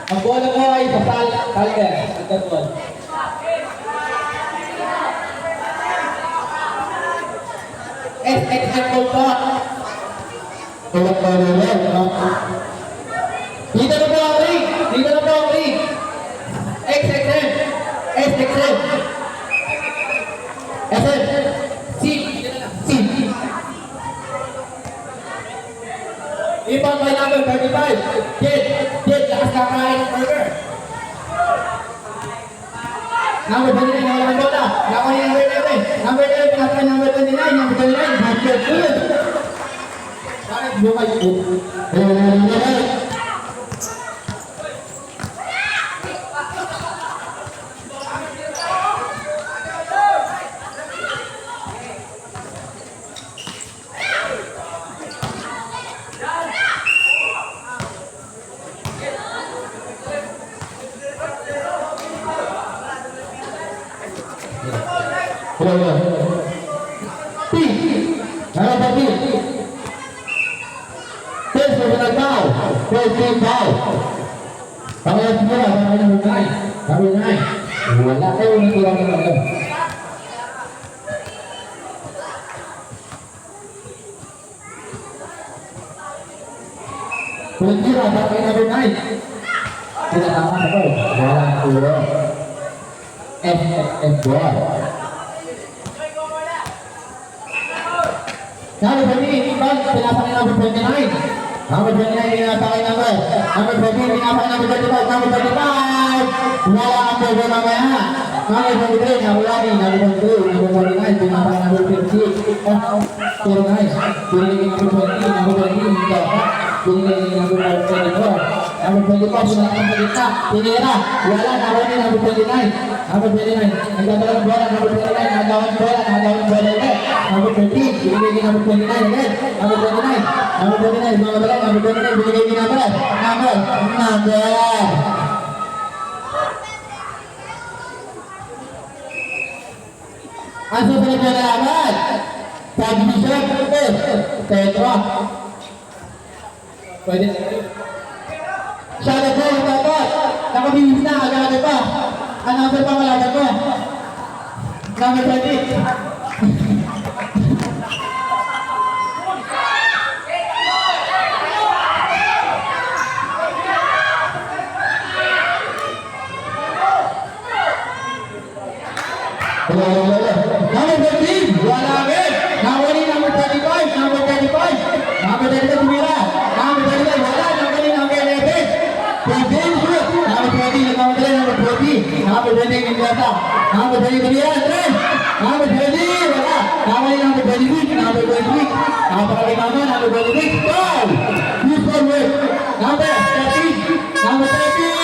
Ang bola mo ay sa Calder. Ang ball. SXM ball po. Dito na po ang ring. Dito na po ang ring. XXM. SXM. SM. C. C. Ipan by number 35. Jed, lakas kakain ng burger. Number 29, wala ng bola. Nakuha niya number 11. Number 11, pinapay number 29. Number 29, basket. Good. Bakit bukay po? Wala kayo naturang na lang. Kuntira, bakit na rin ay? Tinataman ako. Wala ang turo. FFF ball. Sabi ba ni Iban, pinapakay number 29. Number 29, pinapakay number. Number 14, pinapakay number 35. Number 35. Wala ang turo mamaya. Number 23, nawala ni. Number 22, number 49, pinapakay number 50. 49. Pinapakay number 20, number 20, hindi ako. Pinili number 24. Number 24, sinakang palita. Pinira. Wala, nakuha ni number 29. Number 29. Nagdadala ng bola. Number 29. Nagdawang bola. Nagdawang bola ulit. Number 13. Binigay ni number 29 ulit. Number 29. Number 29. Mga balik. Number 29. Binigay ni number. Number. Ang susunod na laban. Pag-bishop. Petro. Pwede. Shadow po, dapat. Nakabihis na, agad pa. Ang number pa malagan mo. Number 20. Number 15, wala agad. Nawali number 35, number 35. Number 35, tumira. Number 35, wala. Nawali number 11. 15, shoot. Number 20, number 3, number 40. Number 20, Indiata. Number 20, tumira. 3. Number 20, wala. Nawali number 26, number 26. Napakalimama, number 26. Goal! This one with number 13. Number 13.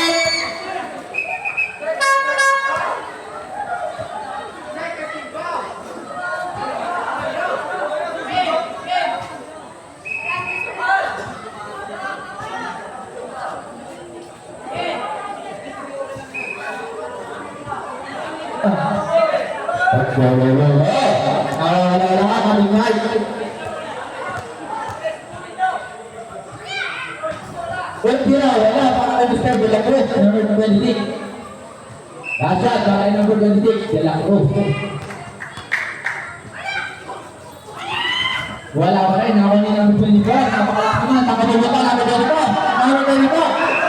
Wala para kay Mr. De La Cruz, number 26. Dasad para kay number 26, De La Cruz. Wala pa rin, ako ni number 24. Napakalak naman, nakabubunta, number 24. Number 24,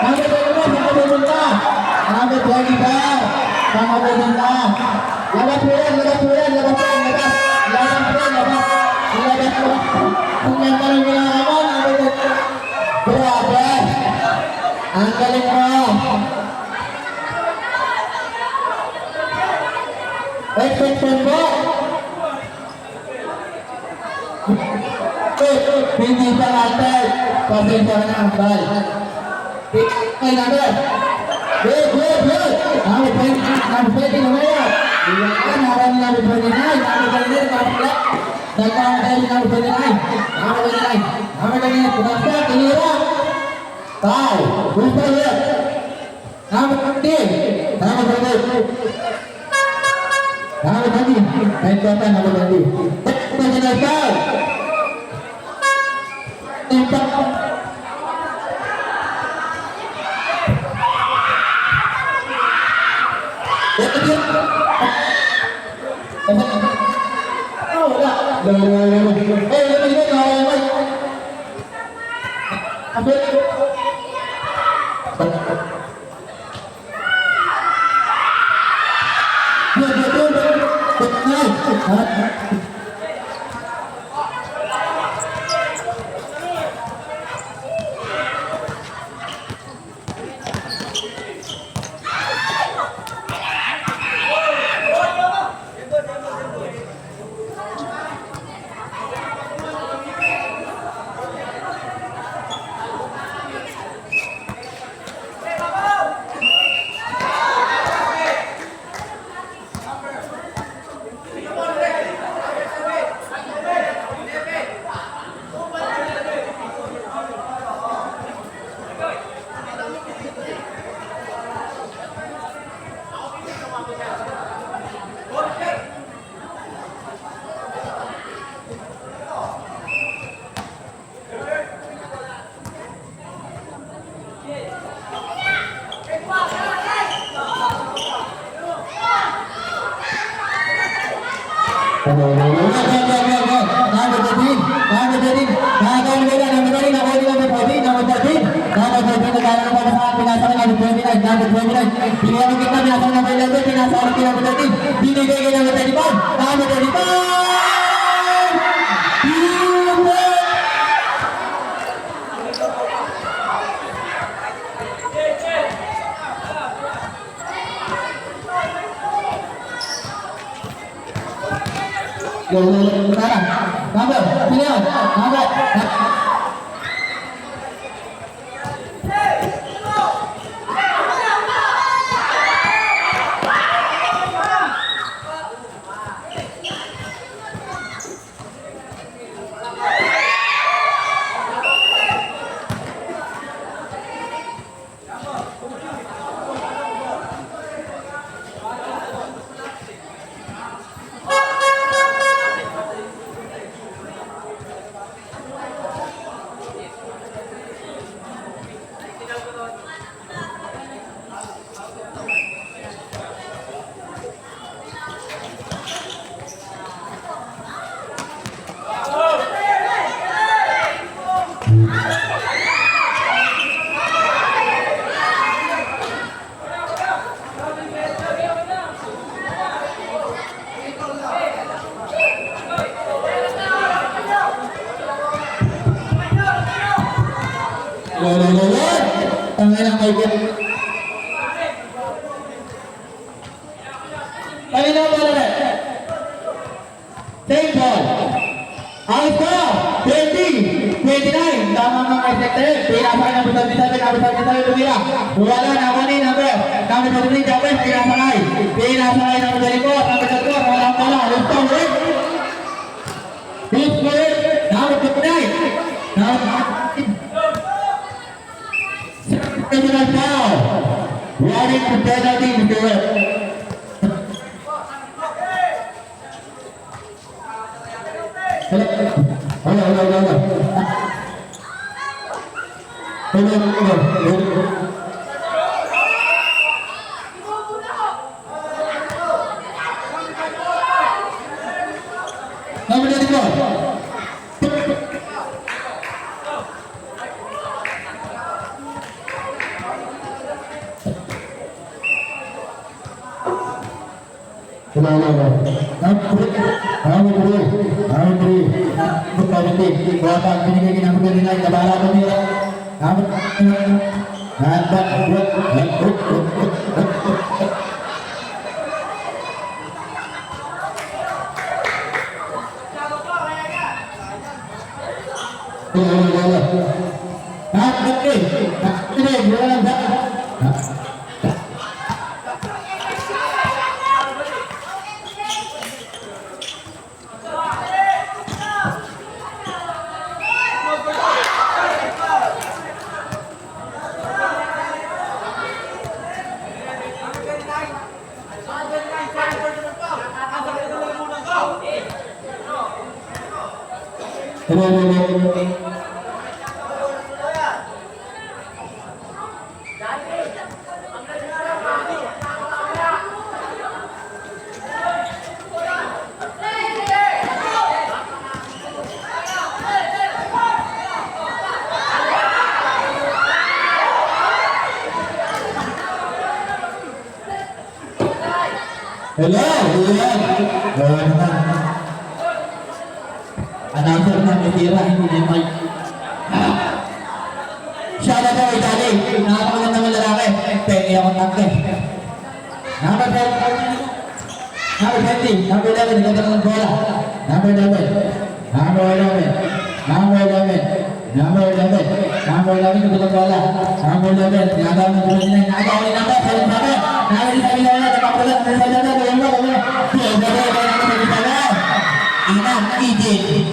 number 24, nakabubunta. Number 24, nakabubunta. Labas po yan, labas po yan, labas po yan, labas. Labas po yan, labas. Labas po. Kung yan ka rin ginagawa, number 24. Grabe. Ang galing mo. Exception po. Hindi pa natin. Pasensya na ang bal. Okay, number. Good. Number 20 na ngayon. Iwakan, nakarami number 29. Number 29, kapag nagkakatayin number 29. Number 29. Number 29, kumasta, tinira. Foul. Gusto yun. Number 15. Number 20. Number 20. Kahit kota, number 20. Number 29, foul. Impact. Ito din. Oh, wala. Take ball. Ang score, 20-29. Tama mga expected. Pinasakay ng Butang Bisabi, tumira. Wala na ako ni number. Kami sa tuloy, Japes, pinasakay. Pinasakay ng Butang Bisabi, kami sa tuloy, walang pala. Lustong ulit. Push ulit. Number 59. Second foul. Running to penalty, Mr. Webb. Hello! Ayan! Ano na? Announcer na may tira, hindi na yung mic. Shout out kay Daddy! Nakakaganda naman lalaki. Pengi ako tangke. Number 20, number 11, ganda ng bola. Number 11, number 11, number 11, number 11, number 11, ganda ng bola. Number 11, ginagawa ng 29, nakagawa ni number 7, nakagawa ni sabi na nakakulat, Anak, Ijin.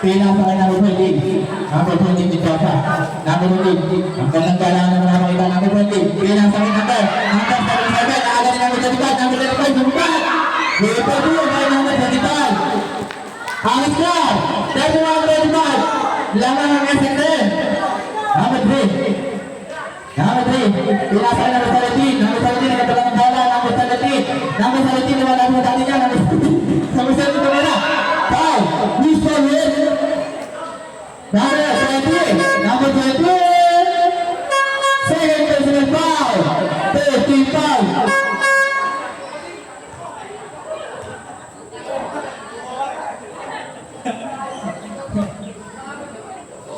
Pinapakay na number 20. Number 20, Mendoza. Number 20. Ang gandang galang na nakakita. Number 20. Pinapakay number 77. Naaga ni number 25. Number 25, bumbat. Lipat po kay number 25. Alis na. 31, 25. Laman ng SSN. Number 3. Number 3. Pinapakay number 17. Number 17, nagkatalang ng bola. Number 17. Number 17, naman ang mga dati niya. Number 17, na. Five, Mr. Red. Number 20, number 20. Second president foul. 35.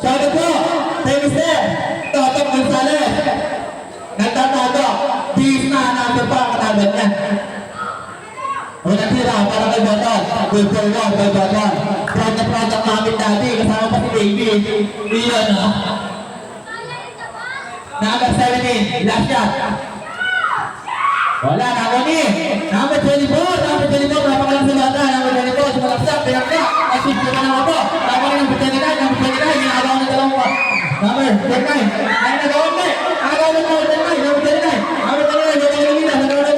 Sabi po, Mr. Totong Gonzales. Nagtatago. Bis na number pa ang katagan niya. Unang tira para kay Baton. Good for one kay Baton. Project namin dati. Kasama pa si Baby. Iyon o. Number 17. Last shot. Wala. Number 24. Number 24. Napakalang sa bata. Number 24. Sumalaksak. Pinaksak. Asip ko na naman po. Number 29. Number 29. Ginagawa ng dalawang po. Number 39. Ay nagawa mo. Nagawa mo number 39. Number 39. Number 39. Nagawa mo.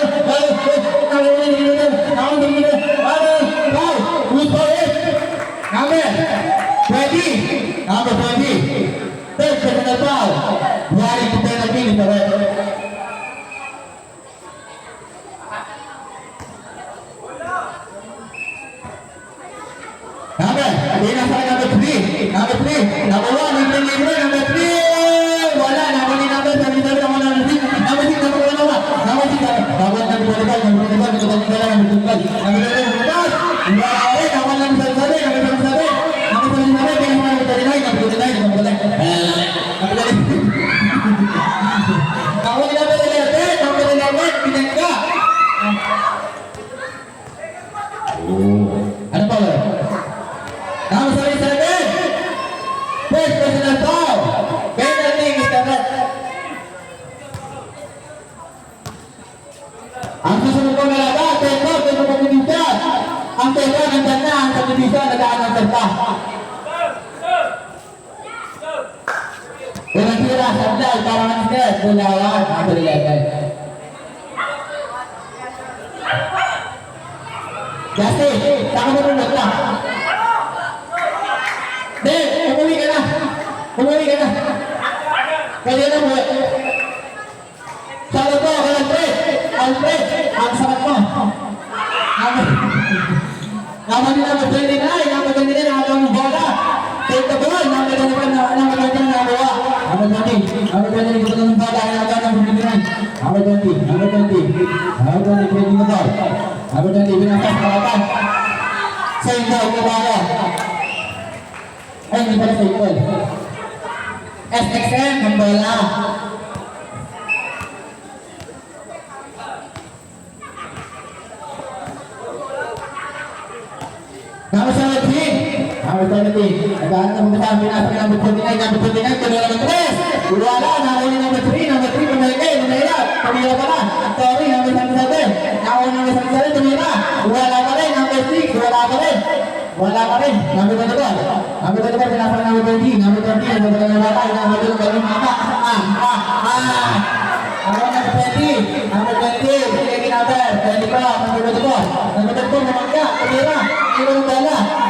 Number 20. Third personal foul. Running to penalty in the red. Number 3. Number 3. Number 1. Number 3. Wala. Number 7. Number 6. Number 6. Number 1. Number 6. Number 25. Number 25. Ano pa ba? Number 77. First personal foul. Penalty is the red. Ang susunod ko na laga, tempo pagbibisan. Ang tempo nandyan na, ang pagbibisan nagaan ng serta. Unang tira, sablay, parang ang step, bulawan, number 11. Justin, saka mo nung nagla. Hindi, umuwi ka na. Umuwi ka na. Pwede na mo. Sabi ko, Alfred, ang sabat mo. Naman nila mo 29, naman nila nakagawa ng bola. Take the ball, naman nila nakagawa Number 20, number 20, dito ng bola, nakagawa ng 29. Number 20, number 20, number 20, pwede mo daw. Number 20, binasas kalatan. Same ball, kumara. Ay, hindi pala same ball. SXM, ang bola. Number 17. Number 17. Nagkaan na mga sabi natin ng number 29. Number 29. Tuloy naman 3. Wala. Nakawin number 3. Number 3. Pumalagay. Pumalagay. Tumira pa na. Sorry. Number 77. Nakawin number 77. Tumira. Wala pa rin. Number 6. Wala pa rin. Wala pa rin. Number 24. Number 24. Pinasa number 20. Number 20. Number 20. Number 20. Number 20. Number 20. Number 20. Sige number 24. Number 24. Number 24. Namangka. Tumira.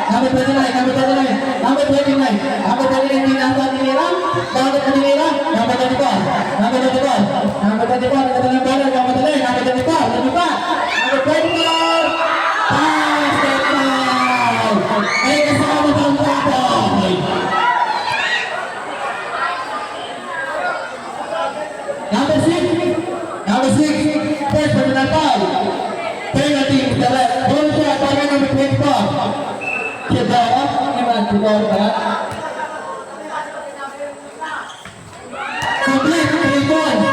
Number 29. Number 29. Number 29. Number 29. Number 29. Number 29. Number 24. Number 24. Number 24. Number 24. Number 24. Number 24. Number 24. Ay, kasama pa ang tapoy. Number 6. Number 6. First personal foul. score ba? Complete 3 points.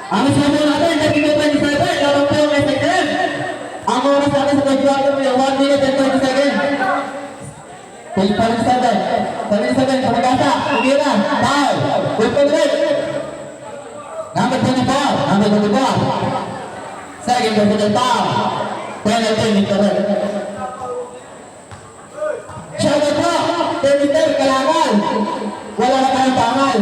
Ang sabi natin, naging 27, lamang po may second. Ang oras natin sa pag-quarter may 1 minute and 20 seconds. 77, sa Pagasa, Pumira, foul, good for the red. Number 24, second personal foul, penalty, Mr. Red. Shot at po, Mr. Kalangal, wala na kayong pangal.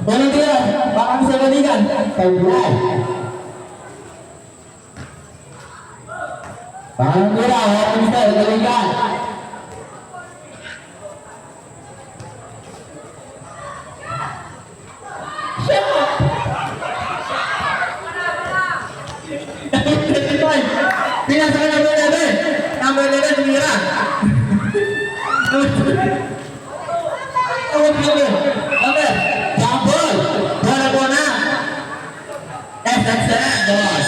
Walang tira, baka sa balikan, kawulay. Parang tira, walang Mr. Balikan. Pinasa ka number 11, tumira. Number, jambol, bola, excellent ball.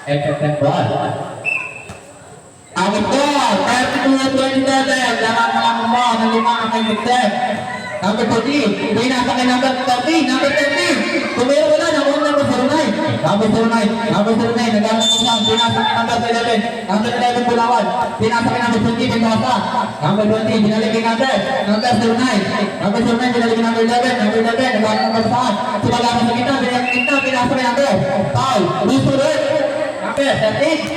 Excellent ball. Awit ko, 32-27, lamang mo, ng 5 ang kayo. Number 30, pinasa kay number 30, tumira ko na, nakuha number 09. Number 09, nagano ko lang, pinasa kay number 11, number 11 Bulawan, pinasa kay number 20, Mendoza, number 20, binalik kay number 09, binalik kay number 11, nagano number 5, sumagano sa kita, pinasa kay number 5, Lusulit, number 30,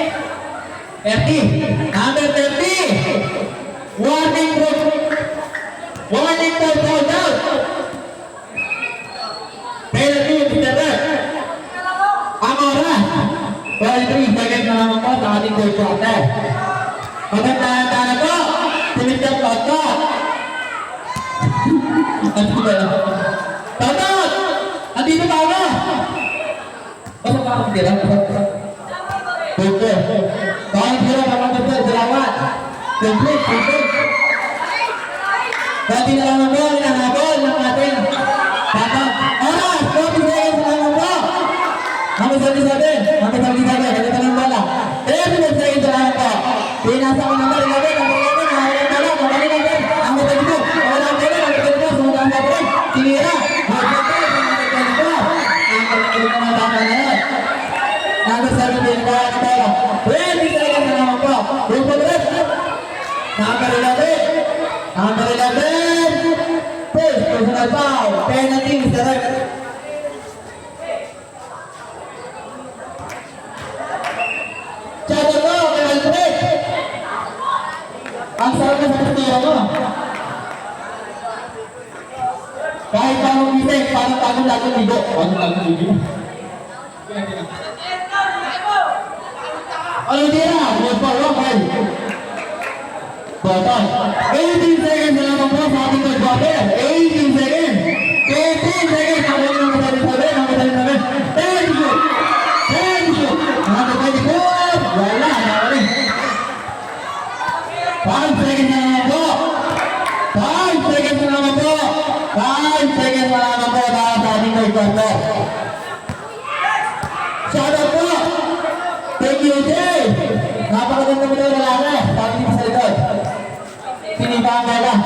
number 30, warning for foul out. Penalty, Mr. Red. Ang oras, 23 seconds na naman po sa ating third quarter. Magandaan po, si Mr. Toto. Toto! Andito pa ako! Basta pa akong tira? Toto. Bakit tira pa akong tira? Salamat. Complete. Dati na lang po, inahabol ng ating tatang. Oras! 40 seconds na lang po! Number 37, ganito ng bola. 30 seconds na lang po. Pinasa ko number 11, nahawalan bola, number 11, number 22, nahawalan bola, number 22, sumunod ang bola, tinira, number 22, number 17, nahawalan ng bola. 20 seconds na lang po. Number 11, first personal foul, penalty, Mr. Red. Chado mo, kay Alfred. Ang sarap na sa tira mo. Kahit parang isip, parang tagong-tagong ligo. Tagong-tagong ligo. Ano tira? Good for one, Botan. 18 seconds na naman po sa ating third quarter. 18 seconds. 15 seconds. Ako yung number 37. 10 shoot. Number 24. Wala. Nakawin. 5 seconds na naman po. 5 seconds na naman po. 5 seconds na naman po para sa ating third quarter. Shout out po. Thank you, Jay. Napakaganda mo na yung lalaki. Sabi niyo sa likod. Pinibahan ka lang.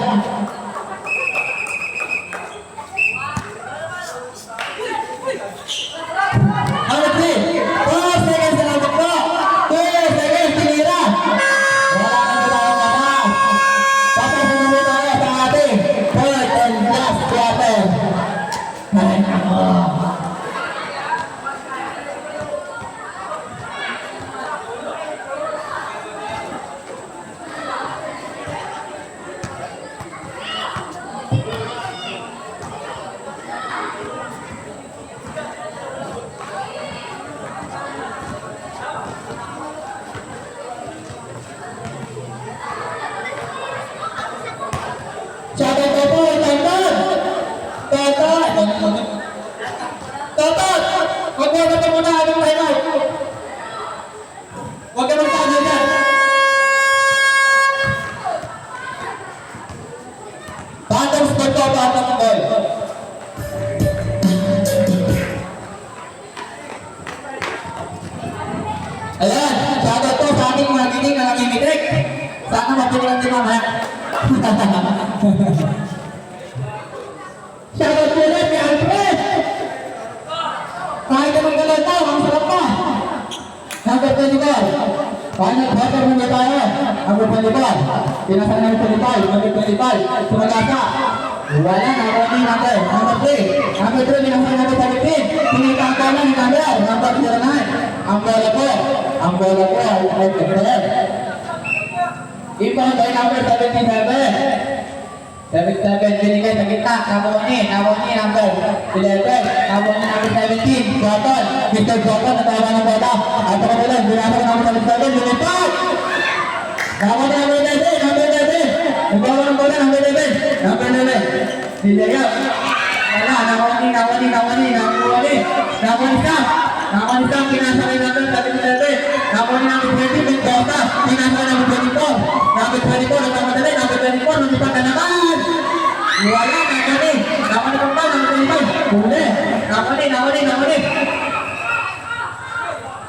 Number 3. 4 seconds na lang po. 2 seconds. Tinira. Wala na po tayo mga. Papasunod mo tayo sa ating third and last quarter. Ay, ako. Shout out po, Totot! Magwala ka muna anong timeout. Huwag ka magtago dyan. Phantom score po, Ayan, shoutout po sa ating mga gining na namimitik. Sana mapilihan din mamaya. Shoutout po ulit kay Alfred. Kahit naman galaw daw, ang sarap pa. Number 24. Final quarter muna tayo. Number 24. Pinasa ng 25. Number 25. Sumagasa. Wala na. Wala number. Number 3. Number 3. Pinasa ng number 17. Pinita ang bola ni number. Number 09. Ang bola po. Ang bola po. Ay, pagkakas. Ibang by number 77. 77 binigay sa kita. Naboni number 11. Naboni number 17. Joton. Mr. Joton natawa ng bola. At pagkatuloy, binasa ng number 77. Lumipad! Naboni number 11. Number 11. Nagbawa ng bola number 11. Number 11. Nilayaw. Wala. Naboni ka. Pinasa ng number 77. Naboni number 20. Mendoza. Pinasa ng number 24. Number 24. Nagmamadali. Number 24. Lumipad na naman. Wala, nakani pa ba, nakani.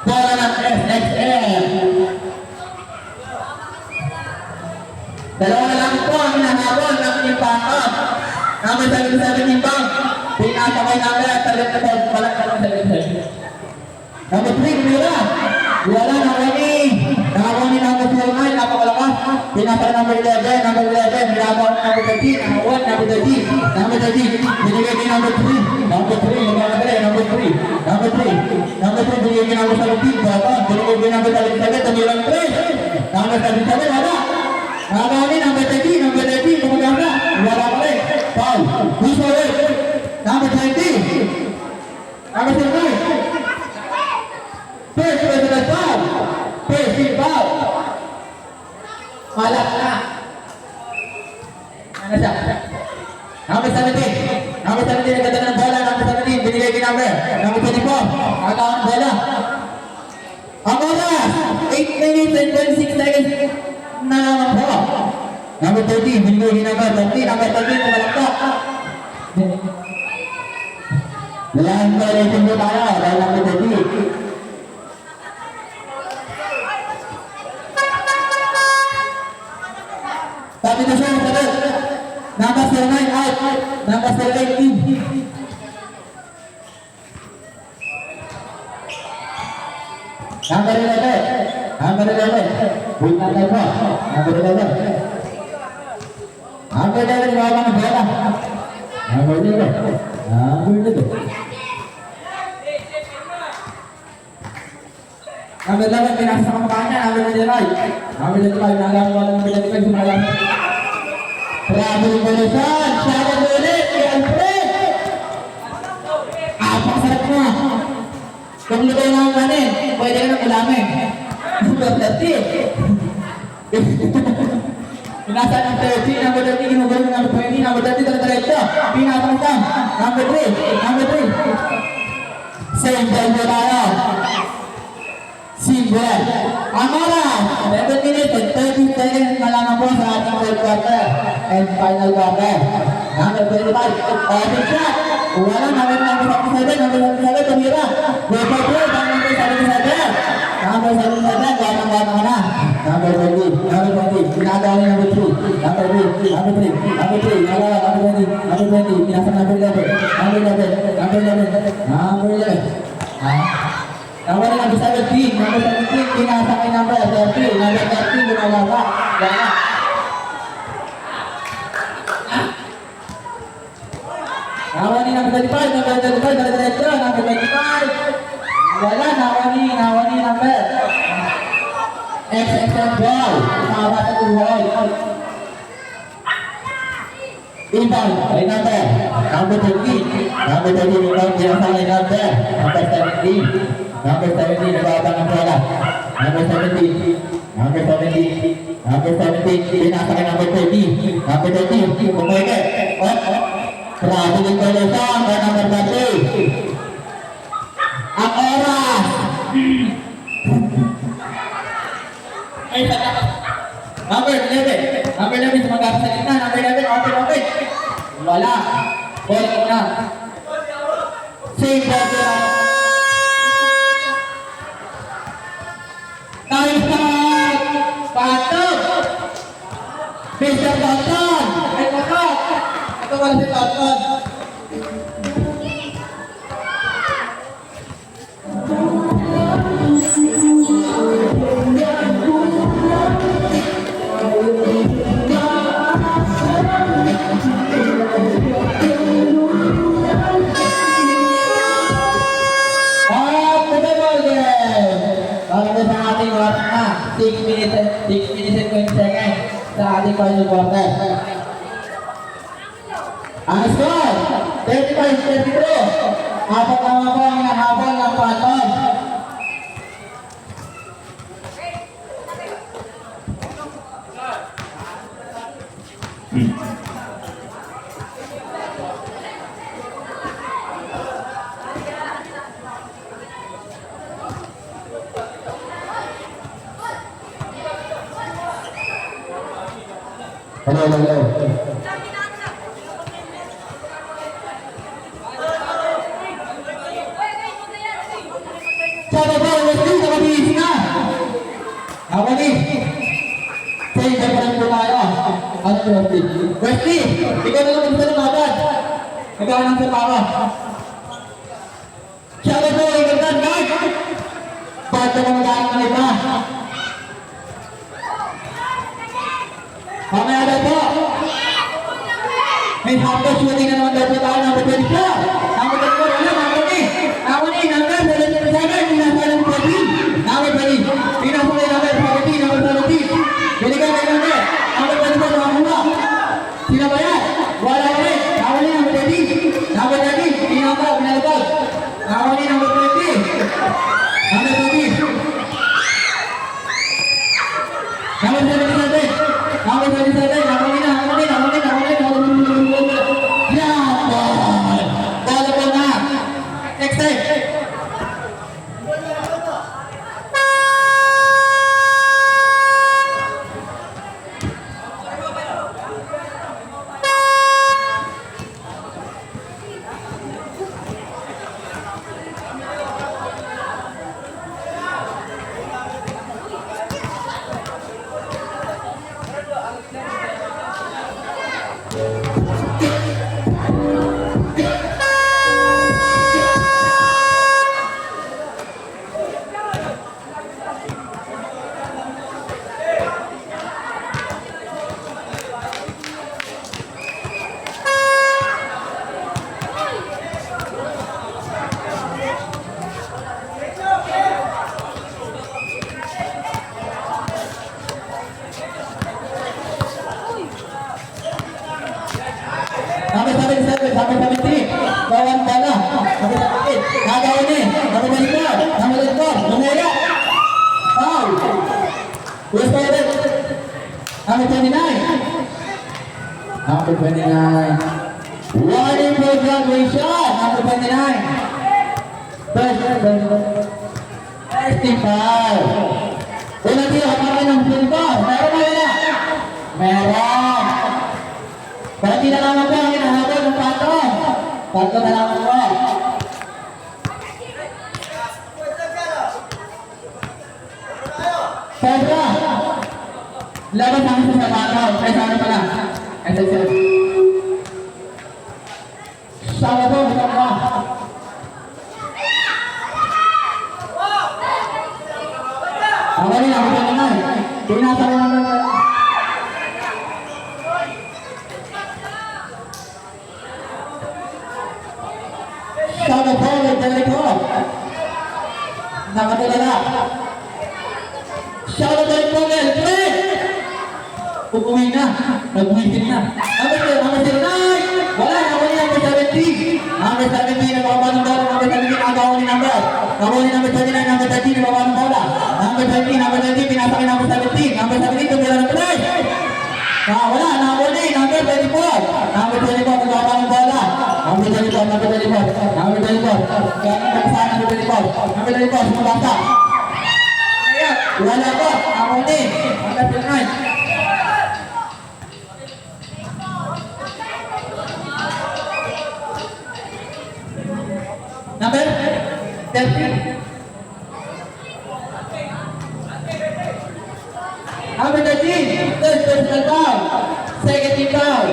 Bola ng SXM. Dalawa na lang po ang hinahabol ng impangkot. Number 77 impang. Pinasa kay number at talit na po. Wala ka lang 77. Number 3, Mira. Wala, nakani number 09, napakalakas. Pinasa number 11, number 11. Nilabaw number 13, number 13. Binigay din number 3. Number 3, number 3. Number 3, binigay din number 17. Bapak, binigay din number 37, tumilang 3. Number 37, wala. Nakakani, number 13, kumagana. Wala pa rin. Foul. Who's for it? Number 20. Number 39. First, president foul. First, foul. Malak na. Ano siya? Number 17. Number 17, nagdala ng bola. Number 17, binigay din number. Number 24, nakakaw ng bola. Ang bola, 8 minutes and 26 seconds na naman po. Number 13, binigay din number 13. Number 13, kumalakta. Walang violation po tayo dahil number 13. Sabi na siya, number 09 out, number 09 in. Number 11, bull na tayo po, number 11. Number 11, bawa ng bola. Number 11. Number 11, pinasa sa kamukhaan niya, number 11. Number 11, nalaman ng number 11, sumalang. Grabe yung balasan! Shoutout ulit kay Alfred! Pakasarap na! Kung lutay na ang kanin, pwede ka nang ulamin. Number 30! Pinasa ng 30, number 30, ginugulo ng number 20, number 30, talaga-diretso. Pinasa ng Sam, number 3. Same time po tayo. Simbol. Amara, 11 minutes and 30 seconds na lamang po sa ating third quarter and final quarter. Number 25, open shot. Wala, number 77, tumira. Go for play, number 77. Number 77, batang-bata ka na. Number 20, pinagawa ni number 3. Number 3, nagawa, number 20, pinasa number 11. Number 11. Number 17, pinasa kay number 30. Number 30, gumalawa. Wala. Nawa ni number 35, diretso, number 25. Wala, nawa ni number. XXL ball. Mga bata ko ball. Inbound, kay number 20. Number 20, pinasa kay number 17. Number 17, nagbabatang ng bola. Number 17, pinasa kay number 30. Number 30, kumwege. Grabe yung koleksyon kay number 30. Ang oras! Ay, number 11, sumagasa sa gitna. Number 11, open. Wala. Bola na. Save ball. pala si Totod. Sa ating 6 minutes and 20 seconds sa ating final quarter. Ang score, 35-32. Apat naman po ang nahabol ng Phantom. Hello. Sada po, Wesley, nakabihis na. Ako ni. Say, dapat po tayo. Ano po, Wesley? Wesley, ikaw na lang magsa ng agad. Nagkakanang sa para. Sada po, ikantan, guys. Bakit ka mamagalang ka nila? Mamaya daw po. May half-court shooting na naman daw po tayo. Number 24. Number 24. Ako ni. Number 77. Pinasalang 14. Number 20. Pinasalang number 17. Number 17. Binigay na number. Number 24. Nakakuha. Sino ba yan? Wala ko rin. Ako ni. Number 30. Number 30. Pinalabag. Ako ni. Number 20. Number 20. Number 77. Number 27, ako din. Yan! Ball po na. Next time. Number 77, number 73. Bawang bala. Number 78. Nagawa ni. Number 24. Number 24. Lumera. Foul. Who's fired? Number 29. Number 29. Warning for graduation. Number 29. First foul. Unang tira, kaparin ng 24. Meron ba yun na? Meron. Pati na naman po ang hinahabol ng Phantom. Phantom na naman po. Sobra. Laban namin sa Phantom. Ay, sana pala. SSL. Sama po, sama. Ako rin, ako rin naman. Pinasa rin naman. Sada po, nagdalik po. Nakatulala. Sada po, nagdalik. Uuwi na. Nag-weekend na. Number 09. Wala, number 17. Number 17, nababa ng bola. Number 17, agaw ni number. Agaw ni number 29, number 13, nababa ng bola. Number 13, pinasa kay number 17. Number 17, tumira ng play. Wala, number 9, number 24. Number 24, nababa ng bola. Number 24, number 24. Number 24. Kaya nang pagkasahan, number 24. Number 24, sumabasa. Wala po, ako ni. Number 29. Number 13. Number 13. Third personal foul. Second team foul.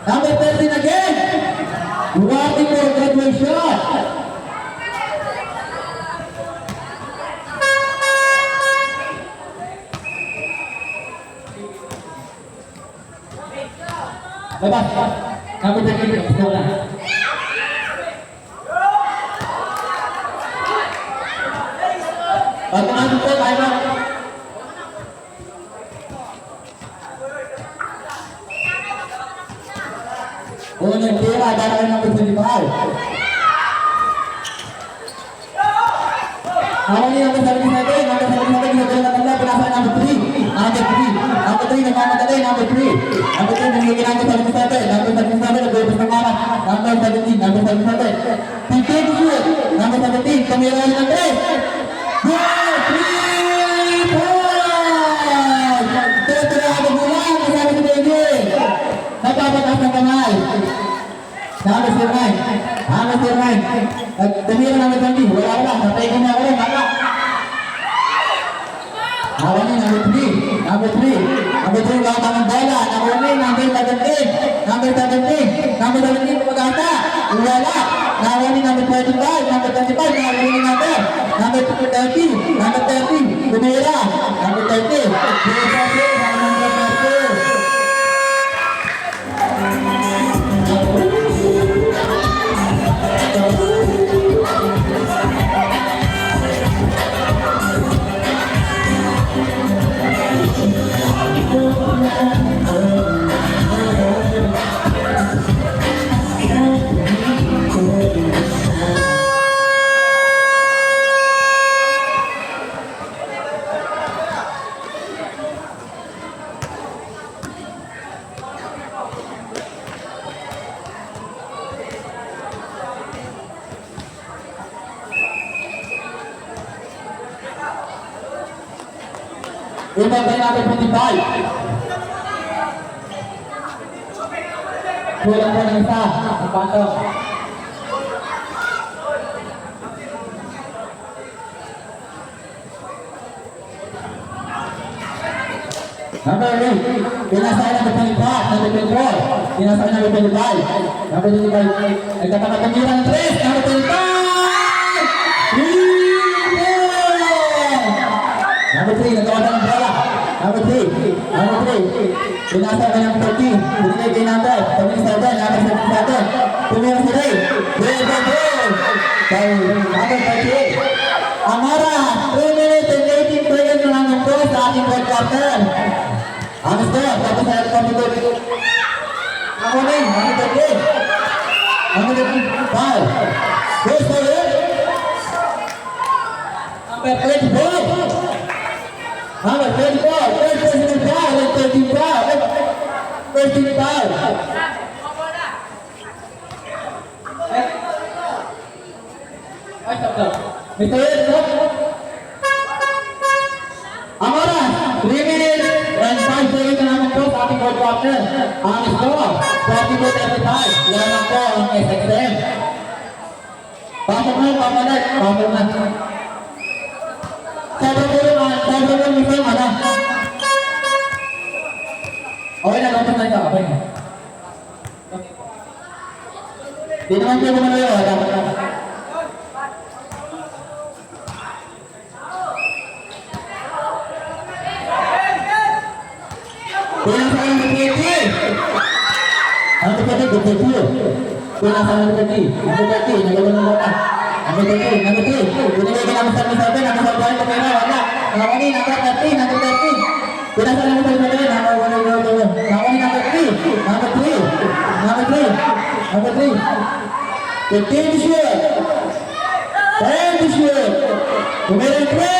Number 13 again. Waiting for a graduate shot. Lepas. Number 13. Bola. Bagaimana juga timer? Unang tira dari number 25. Awal ini number 77, number 77 bisa berlatih penasar number 3, number 3 dengan number 3 memiliki number 77, number 77 lebih bersemangat, number 17, number 77, titik shoot, number 17, kamera yang tres, 2, 3, 4, setelah ada bulan bersama sebagai, dapat atas kamai. Number 9, kamera number 20, wala, sampai kena orang mana? Awalnya number 3 lawan bola, number 17 pemegata, wala, nawani number 25, number 30, kamera, number 30, Umpan dari number 25. Pulang ng isa, napatong. Number 8, pinasay number 25, number 24, pinasay number 25, number 25, nagkakamatumira ng 3, number 25, 3, number 3, nagkawatan ng bola, number 3, pinasay ka ng 30, binigay kay number 77, number 77, tumira si Ray, number 38, Amara, 3 minutes and 18 seconds na lang ang po sa ating third quarter. Amas ko, tapos na ito kami ito. Ako rin, ano ito? Ano ito? Ball. Goes for it. Number 34. Number 34. First president foul. Like 13 foul. 13 foul. Ay, stop. Mr. Ed, Amara, 3 minutes and 5 seconds na naman po sa ating fourth quarter. Ang score, 42-35. Yan naman po ang SXM. Pasok na, papalag. Pasok na. Sabi mo mismo, ano? Okay na, kapag na ito. Okay na. Di naman siya bumalo yun. Dapat na. Pinasal ng Peti. Ang Peti, Peti. Pinasal ng Peti. Ang Peti, nagawa ng bola. Ang Peti. Pinagay ka naman sa misabi, nakasabahan ko kayo. Wala. Nakawani, naka-30. Pinasal ng Peti. Nakawani, number 3. 15 to shoot. 10 to shoot. Number 3.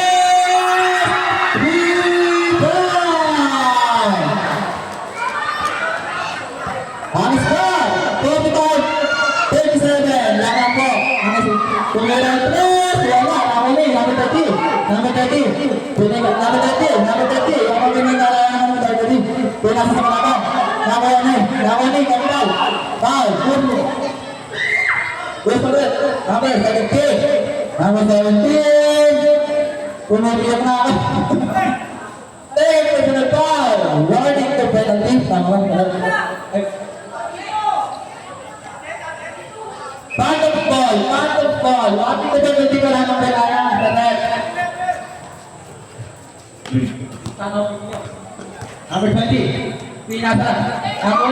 Ang score, 45-37. Laban po. Tumira ang 3. Wala. Nakawali. Number 30. Number 30. Ako pinagkala ng number 30. Pinasa sa mga Nakawali. Kapital. Foul. West for it. Number 17. Number 17. Pumabiyak na ako. Take personal foul. Warning to penalty. Tama. ball. Waktu itu berhenti ke dalam wilayah Internet. Number 20. Pinasa. Number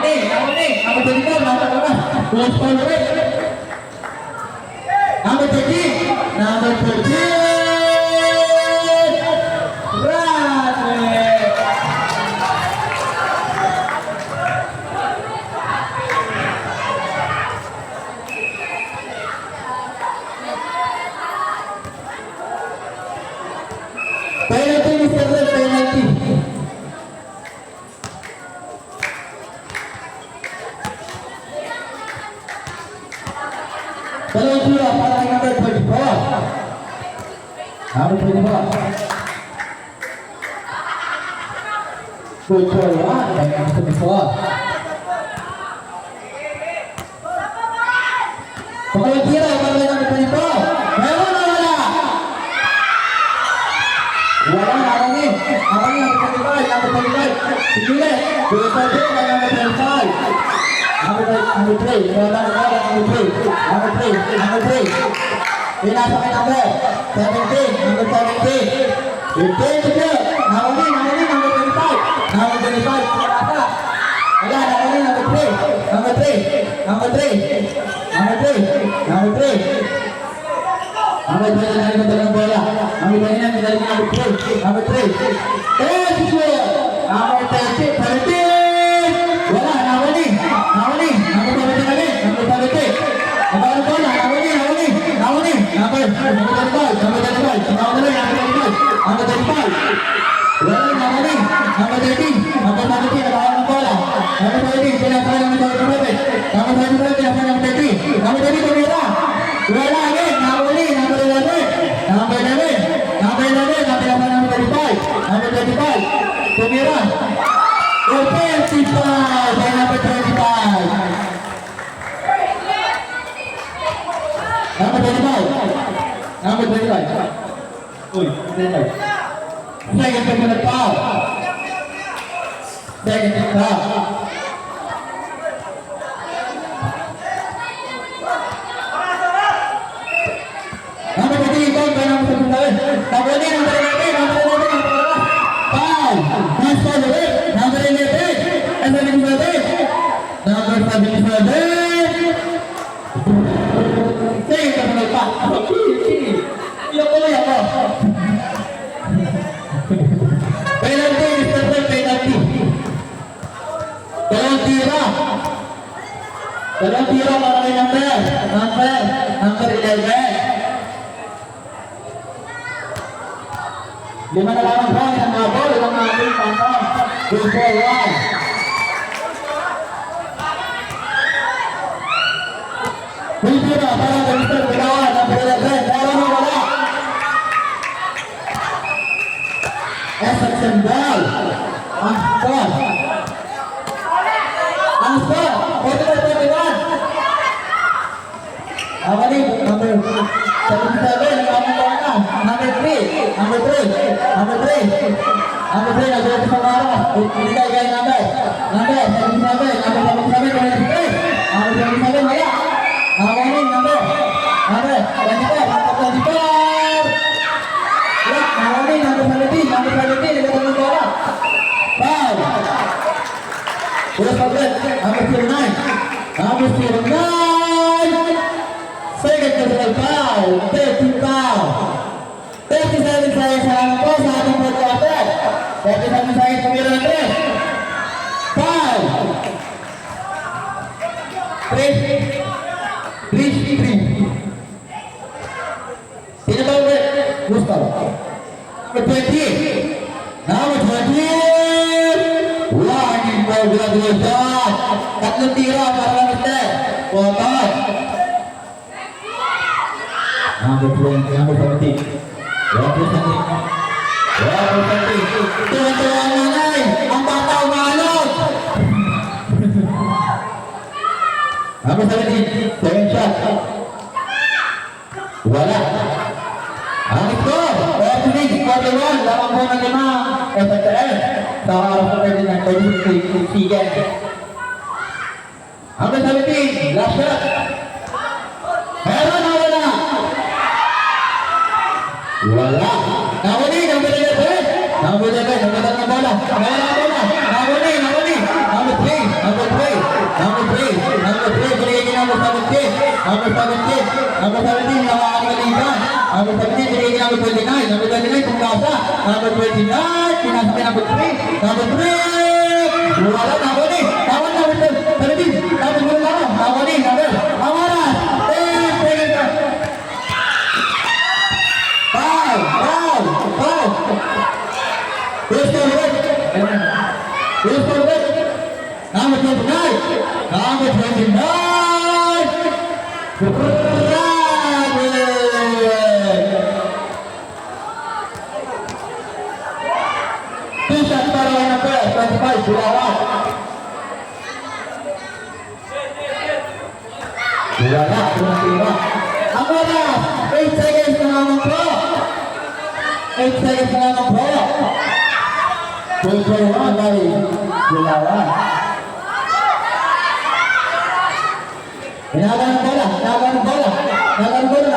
24. Close ball away. Number 13. Number 13. Penalty, Mr. Red, penalty. Penalty para number 24. Number 24. Good for one, by number 24. Penalty para number 24. Meron na wala. Wala na kami. Ako niya, number 25. Sige, good for two by number 25. Number 3. Number 3. Pinasa kay number 17. Number 17. 15 to go. Number 25. Number 25. Pinasa. Wala, number 3. Number 3. Number 3. Number 3. Number 3. Number 3 na rin ng bola. Number 3 na rin number 3. Number 3. 10 to go. Number 13. 13. Wala, number 3. Number 17 lagi. Number 17. Number bola. Number 35. Number 35. Wala, number 13. Number 17. Nakawan ng bola. Number 17. Pinasal ng number 35. Number 35. Pinasal ng 30. Number 30 tumira. Wala again. Number 11. Number 11. Number 11. Napinasal ng 35. Number 35. Tumira. Offensive foul by number 25. Number 25. Number 25. Uy, 25. Second personal foul. Second foul. Number 15, foul by number 29. Number 11. Foul. Nice foul away. Number 11. And 77. Number 77. Second personal foul. Iyak ko. Penalty, Mr. Red, penalty. Dalawang tira para kay number 11. 5 na lamang po, isang mga ball, isang mga ating pantang. Good for one. Tira para kay Mr. Red, number 11. Meron na wala. Essence ball. Ang score. 41. Awali, number 77, ang bola. Number 3. Number 3, nagulot sa mara. Ibigay kay number 77. Number 77, wala. Awali, number 24. Awali, number 17, nagulot ng bola. Foul. Number 09. Second personal foul. 30 foul. 37 seconds na lang po sa ating pagkakasal. 37 seconds pumira ng 3. Foul. 3. Sino ba ulit? Gustavo. Number 20. Warning for graduation. 3 tira para lang ito. Potong. Number 20, number 17. Tuwa-tuwa ang nanay. Ang bata umalog. Number 17, second shot. Wala. Ang ito, 41, lamang po ng 5 SSL. Sa harap sa pwede ng 36 seconds. Number 17, last shot. Meron na wala. Wala. Nahuli, number 11. Number 11, nagkatan ng bola. Nawala ang bola. Nahuli. Number 3, number 3. Number 3, binigay niya number 17. Number 17, nawakan ng ligan. Number 17, binigay niya number 29. Number 29, pumasa. Number 29, pinasa niya number 3. Number 3. Wala, nahuli. Tawad na, number 17. Number 1 lang. Nahuli, number. Amaran. 10 seconds. Foul. Who's for the red? Number 29. Number 29. Two shots para kay number 25. Bulawan. Ang oras, 8 seconds na lamang po. 8 seconds na lamang po. 21 dari Bulawan. Hinahagan ng bola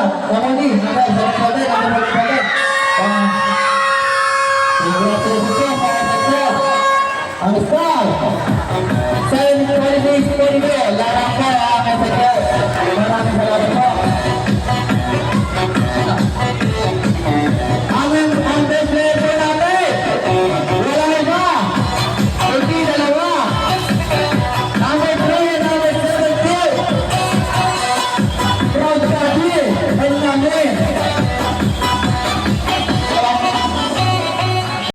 na. Ramoni, number 7. Ang star.